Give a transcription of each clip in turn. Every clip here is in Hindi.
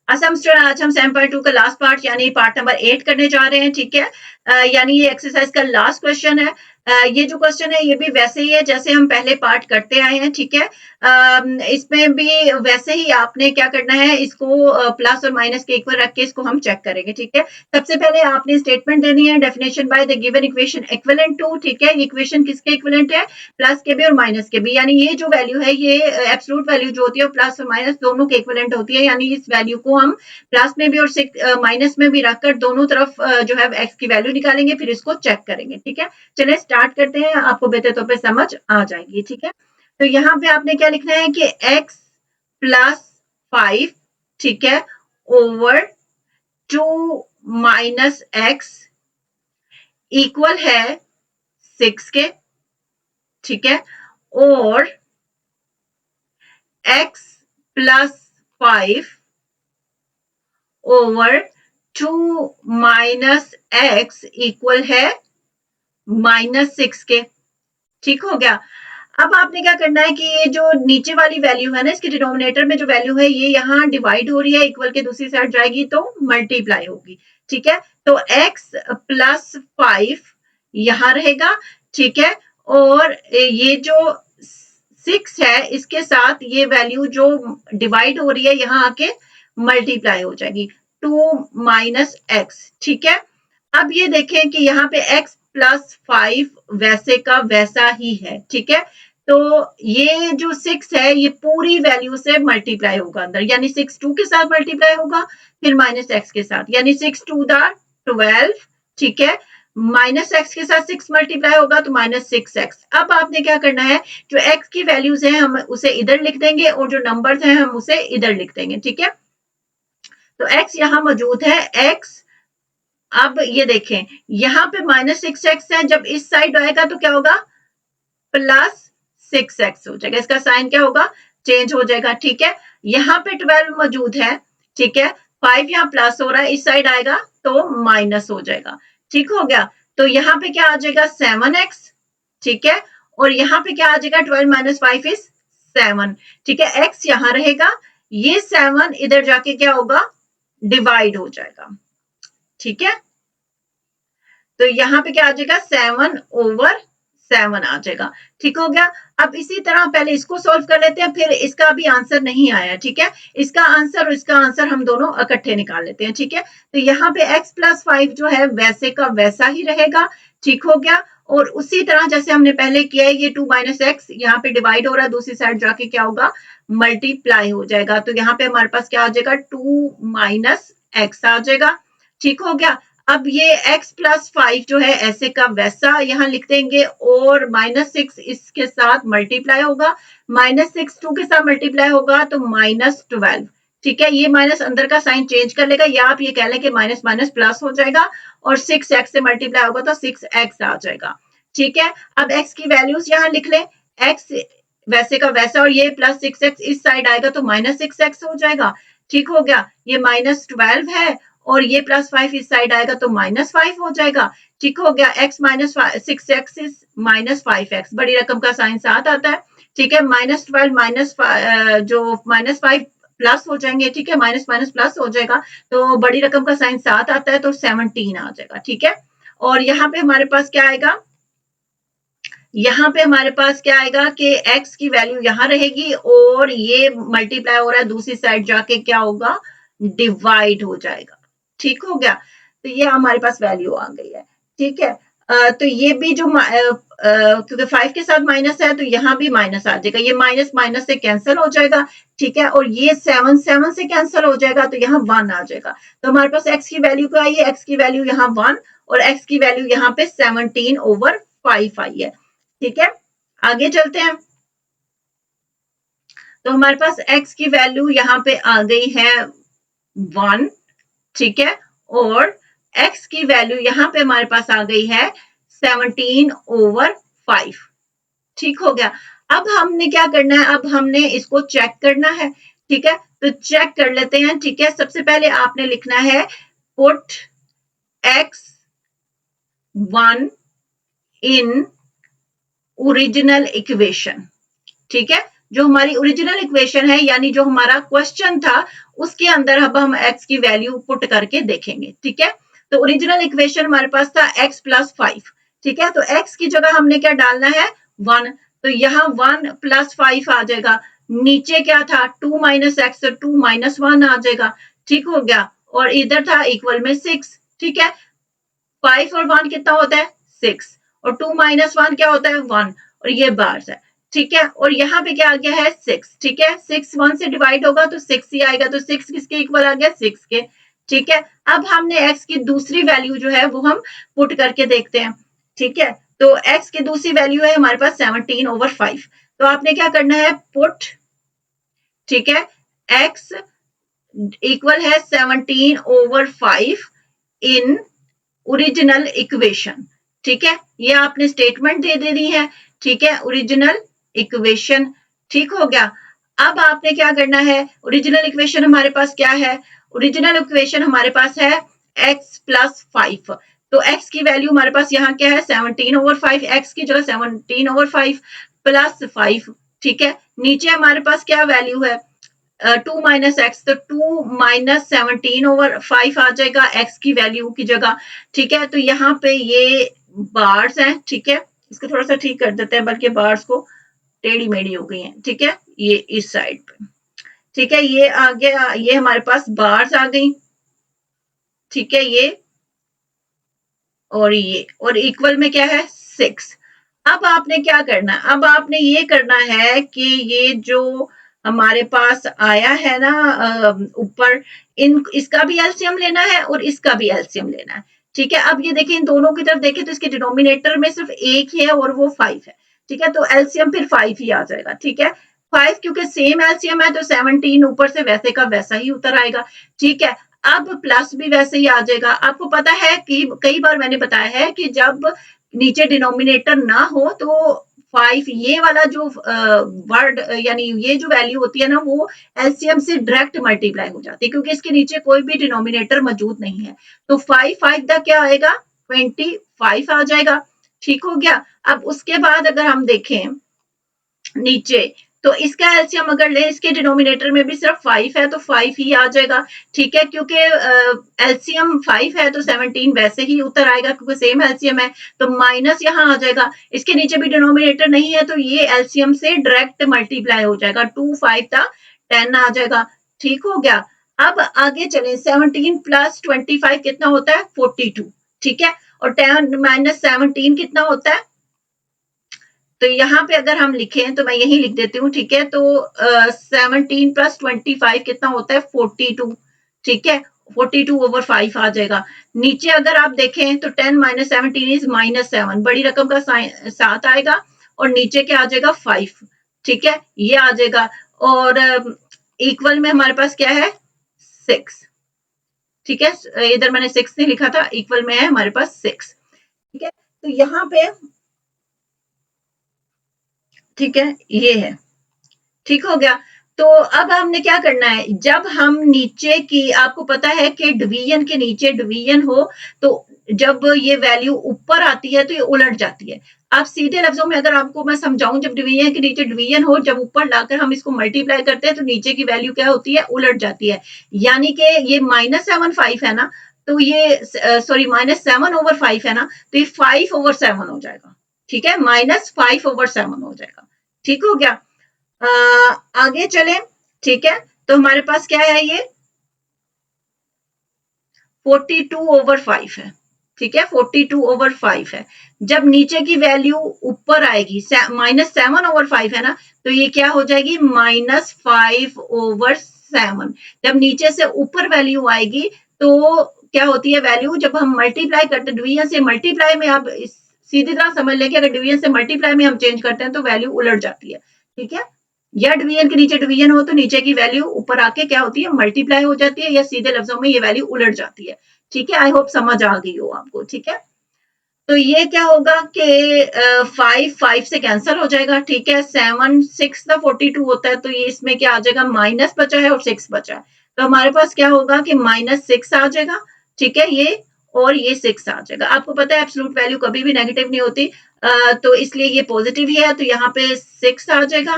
असम स्टूडेंट, आज हम 7.2 का लास्ट पार्ट यानी पार्ट नंबर 8 करने जा रहे हैं, ठीक है। यानी ये एक्सरसाइज का लास्ट क्वेश्चन है। ये जो क्वेश्चन है ये भी वैसे ही है जैसे हम पहले पार्ट करते आए हैं, ठीक है। इसमें भी वैसे ही आपने क्या करना है, इसको प्लस और माइनस के इक्वल रख के इसको हम चेक करेंगे, ठीक है। सबसे पहले आपने स्टेटमेंट देनी है, definition by the given equation equivalent to, ठीक है। इक्वेशन किसके इक्विवेलेंट है, प्लस के भी और माइनस के भी, यानी ये जो वैल्यू है ये एब्सोल्यूट वैल्यू जो होती है प्लस और माइनस दोनों के इक्विवेलेंट होती है, यानी इस वैल्यू को हम प्लस में भी और माइनस में भी रखकर दोनों तरफ जो है एक्स की वैल्यू निकालेंगे, फिर इसको चेक करेंगे, ठीक है। चलिए स्टार्ट करते हैं, आपको बेहतर तौर पे समझ आ जाएगी, ठीक है। तो यहाँ पे आपने क्या लिखना है कि x प्लस 5, ठीक है, ओवर 2 माइनस एक्स इक्वल है 6 के, ठीक है, और x plus 5 over 2 minus x equal है -6 के, ठीक हो गया। अब आपने क्या करना है कि ये जो नीचे वाली वैल्यू है ना, इसके डिनोमिनेटर में जो वैल्यू है ये यहाँ डिवाइड हो रही है, इक्वल के दूसरी साइड जाएगी तो मल्टीप्लाई होगी, ठीक है। तो x प्लस 5 यहाँ रहेगा, ठीक है, और ये जो 6 है इसके साथ ये वैल्यू जो डिवाइड हो रही है यहाँ आके मल्टीप्लाई हो जाएगी, 2 माइनस एक्स, ठीक है। अब ये देखें कि यहाँ पे x प्लस 5 वैसे का वैसा ही है, ठीक है। तो ये जो 6 है ये पूरी वैल्यू से मल्टीप्लाई होगा अंदर, यानी 6 2 के साथ मल्टीप्लाई होगा, फिर माइनस एक्स के साथ, यानी 6 2 द 12, ठीक है, माइनस एक्स के साथ 6 मल्टीप्लाई होगा तो -6x। अब आपने क्या करना है, जो x की वैल्यूज हैं हम उसे इधर लिख देंगे और जो नंबर्स हैं हम उसे इधर लिख देंगे, ठीक है। तो x यहाँ मौजूद है, x, अब ये देखें यहाँ पे -6x है, जब इस साइड आएगा तो क्या होगा, +6x हो जाएगा, इसका साइन क्या होगा, चेंज हो जाएगा, ठीक है। यहाँ पे 12 मौजूद है, ठीक है, 5 यहाँ प्लस हो रहा है, इस साइड आएगा तो माइनस हो जाएगा, ठीक हो गया। तो यहाँ पे क्या आ जाएगा 7x, ठीक है, और यहाँ पे क्या आ जाएगा 12 माइनस 5 इज 7, ठीक है। x यहाँ रहेगा, ये 7 इधर जाके क्या होगा, डिवाइड हो जाएगा, ठीक है। तो यहाँ पे क्या आ जाएगा 7 ओवर 7 आ जाएगा, ठीक हो गया। अब इसी तरह पहले इसको सॉल्व कर लेते हैं, फिर इसका भी आंसर नहीं आया, ठीक है, इसका आंसर और इसका आंसर हम दोनों इकट्ठे निकाल लेते हैं, ठीक है। तो यहाँ पे x प्लस 5 जो है वैसे का वैसा ही रहेगा, ठीक हो गया। और उसी तरह जैसे हमने पहले किया है, ये 2 माइनस एक्स यहाँ पे डिवाइड हो रहा है, दूसरी साइड जाके क्या होगा, मल्टीप्लाई हो जाएगा। तो यहाँ पे हमारे पास क्या आ जाएगा, 2 माइनस एक्स आ जाएगा, ठीक हो गया। अब ये x प्लस 5 जो है ऐसे का वैसा यहाँ लिख देंगे, और -6 इसके साथ मल्टीप्लाई होगा, -6 2 के साथ मल्टीप्लाई होगा तो -12, ठीक है। ये माइनस अंदर का साइन चेंज कर लेगा, या आप ये कह लें कि माइनस माइनस प्लस हो जाएगा, और 6x से मल्टीप्लाई होगा तो 6x आ जाएगा, ठीक है। अब x की वैल्यूज यहाँ लिख लें, x वैसे का वैसा, और ये +6x इस साइड आएगा तो -6x हो जाएगा, ठीक हो गया। ये -12 है और ये +5 इस साइड आएगा तो -5 हो जाएगा, ठीक हो गया। x minus 6x is -5x, बड़ी रकम का साइन साथ आता है, ठीक है। -12 माइनस जो -5 प्लस हो जाएंगे, ठीक है, माइनस माइनस प्लस हो जाएगा, तो बड़ी रकम का साइन साथ आता है तो 17 आ जाएगा, ठीक है। और यहाँ पे हमारे पास क्या आएगा, यहाँ पे हमारे पास क्या आएगा कि x की वैल्यू यहाँ रहेगी, और ये मल्टीप्लाई हो रहा है दूसरी साइड जाके क्या होगा, डिवाइड हो जाएगा, ठीक हो गया। तो ये हमारे पास वैल्यू आ गई है, ठीक है। तो ये भी जो क्योंकि 5 के साथ माइनस है तो यहाँ भी माइनस आ जाएगा, ये माइनस माइनस से कैंसिल हो जाएगा, ठीक है। और ये 7 7 से कैंसिल हो जाएगा तो यहाँ 1 आ जाएगा। तो हमारे पास x की वैल्यू क्या आई है, x की वैल्यू यहाँ 1 और x की वैल्यू यहाँ पे 17 ओवर 5 आई है, ठीक है। आगे चलते हैं, तो हमारे पास x की वैल्यू यहाँ पे आ गई है 1, ठीक है, और x की वैल्यू यहाँ पे हमारे पास आ गई है 17 ओवर 5, ठीक हो गया। अब हमने क्या करना है, अब हमने इसको चेक करना है, ठीक है। तो चेक कर लेते हैं, ठीक है। सबसे पहले आपने लिखना है put x1 in original equation, ठीक है। जो हमारी ओरिजिनल इक्वेशन है यानी जो हमारा क्वेश्चन था उसके अंदर अब हम x की वैल्यू पुट करके देखेंगे, ठीक है। तो ओरिजिनल इक्वेशन हमारे पास था x प्लस 5, ठीक है। तो x की जगह हमने क्या डालना है 1, तो यहाँ 1 प्लस 5 आ जाएगा। नीचे क्या था 2 माइनस एक्स, तो 2 माइनस 1 आ जाएगा, ठीक हो गया। और इधर था इक्वल में 6, ठीक है। 5 और 1 कितना होता है 6, और 2 माइनस 1 क्या होता है 1, और ये बार्स है, ठीक है। और यहाँ पे क्या आ गया है 6, ठीक है। 6 1 से डिवाइड होगा तो 6 ही आएगा, तो 6 किसके इक्वल आ गया 6 के, ठीक है। अब हमने x की दूसरी वैल्यू जो है वो हम पुट करके देखते हैं, ठीक है। तो x की दूसरी वैल्यू है हमारे पास 17/5, तो आपने क्या करना है पुट, ठीक है, x इक्वल है 17/5 इन ओरिजिनल इक्वेशन, ठीक है। ये आपने स्टेटमेंट दे देनी है, ठीक है, ओरिजिनल इक्वेशन, ठीक हो गया। अब आपने क्या करना है, ओरिजिनल इक्वेशन हमारे पास क्या है, ओरिजिनल इक्वेशन हमारे पास है x प्लस 5, तो x की वैल्यू हमारे पास यहाँ क्या है 17/5, x की जगह 17/5 प्लस 5, ठीक है। नीचे हमारे पास क्या वैल्यू है 2 माइनस एक्स, तो 2 माइनस 17/5 आ जाएगा x की वैल्यू की जगह, ठीक है। तो यहाँ पे ये बार्स हैं, ठीक है। इसको थोड़ा सा ठीक कर देते हैं, बल्कि बार्स को टेढ़ी मेढ़ी हो गई हैं, ठीक है, ये इस साइड पे, ठीक है। ये आ गया, ये हमारे पास बार्स आ गई, ठीक है, ये और ये, और इक्वल में क्या है 6। अब आपने क्या करना है, अब आपने ये करना है कि ये जो हमारे पास आया है ना ऊपर, इन इसका भी एलसीएम लेना है और इसका भी एलसीएम लेना है, ठीक है। अब ये देखिए इन दोनों की तरफ देखें तो इसके डिनोमिनेटर में सिर्फ एक ही है और वो 5 है, ठीक है। तो एलसीएम फिर 5 ही आ जाएगा, ठीक है। 5 क्योंकि सेम एलसीएम है तो 17 ऊपर से वैसे का वैसा ही उतर आएगा, ठीक है। अब प्लस भी वैसे ही आ जाएगा। आपको पता है कि कई बार मैंने बताया है कि जब नीचे डिनोमिनेटर ना हो तो 5 ये वाला जो वर्ड यानी ये जो वैल्यू होती है ना वो एलसीएम से डायरेक्ट मल्टीप्लाई हो जाती है, क्योंकि इसके नीचे कोई भी डिनोमिनेटर मौजूद नहीं है। तो 5 5 का क्या आएगा 25 आ जाएगा, ठीक हो गया। अब उसके बाद अगर हम देखें नीचे, तो इसका एलसीएम अगर ले, इसके डिनोमिनेटर में भी सिर्फ 5 है तो 5 ही आ जाएगा, ठीक है। क्योंकि एलसीएम 5 है तो 17 वैसे ही उतर आएगा क्योंकि सेम एलसीएम है, तो माइनस यहाँ आ जाएगा। इसके नीचे भी डिनोमिनेटर नहीं है तो ये एलसीएम से डायरेक्ट मल्टीप्लाई हो जाएगा, 2 5 था 10 आ जाएगा, ठीक हो गया। अब आगे चले, 17 प्लस 25 कितना होता है 42, ठीक है। और 10 माइनस 17 कितना होता है, तो यहाँ पे अगर हम लिखें तो मैं यही लिख देती हूँ, ठीक है। तो 17 प्लस 25 कितना होता है 42, ठीक है। 42/5 आ जाएगा। नीचे अगर आप देखें तो 10 माइनस 17 इज -7, बड़ी रकम का 7 आएगा और नीचे क्या आ जाएगा 5, ठीक है, ये आ जाएगा। और इक्वल में हमारे पास क्या है 6, ठीक है। इधर मैंने 6 नहीं लिखा था, इक्वल में है हमारे पास 6, ठीक है। तो यहाँ पे ठीक है, ये है, ठीक हो गया। तो अब हमने क्या करना है, जब हम नीचे की, आपको पता है कि डिवीजन के नीचे डिवीजन हो तो जब ये वैल्यू ऊपर आती है तो ये उलट जाती है। आप सीधे लफ्जों में अगर आपको मैं समझाऊं, जब डिवीजन के नीचे डिवीजन हो, जब ऊपर लाकर हम इसको मल्टीप्लाई करते हैं तो नीचे की वैल्यू क्या होती है उलट जाती है। यानी कि ये -7/5 है ना, तो ये सॉरी -7/5 है ना, तो ये 5/7 हो जाएगा, ठीक है, -5/7 हो जाएगा, ठीक हो गया। आगे चले, ठीक है। तो हमारे पास क्या है, ये 42/5 है, ठीक है, 42/5 है। जब नीचे की वैल्यू ऊपर आएगी, -7/5 है ना, तो ये क्या हो जाएगी -5/7। जब नीचे से ऊपर वैल्यू आएगी तो क्या होती है वैल्यू, जब हम मल्टीप्लाई करते, डिवीजन से मल्टीप्लाई में, आप सीधी तरह समझ लें कि अगर डिवीजन से मल्टीप्लाई में हम चेंज करते हैं तो वैल्यू उलट जाती है, ठीक है। या डिवीजन के नीचे डिवीजन हो तो नीचे की वैल्यू ऊपर आके क्या होती है मल्टीप्लाई हो जाती है, या सीधे लफ्जों में ये वैल्यू उलट जाती है, ठीक है। आई होप समझ आ गई हो आपको, ठीक है। तो ये क्या होगा कि 5 5 से कैंसिल हो जाएगा, ठीक है। 7 6 का 42 होता है, तो ये इसमें क्या आ जाएगा, माइनस बचा है और 6 बचा है, तो हमारे पास क्या होगा कि -6 आ जाएगा, ठीक है, ये और ये 6 आ जाएगा। आपको पता है एब्सोल्यूट वैल्यू कभी भी नेगेटिव नहीं होती, तो इसलिए ये पॉजिटिव ही है, तो यहाँ पे 6 आ जाएगा,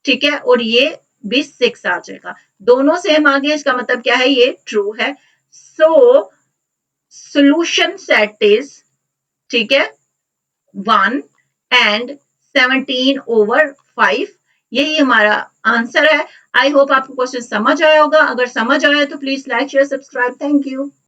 ठीक है, और ये भी 6 आ जाएगा, दोनों सेम आ गए, इसका मतलब क्या है, ये ट्रू है। सो सोल्यूशन सेट इज, ठीक है, 1 एंड 17/5, यही हमारा आंसर है। आई होप आपको क्वेश्चन समझ आया होगा, अगर समझ आया तो please like share subscribe, thank you.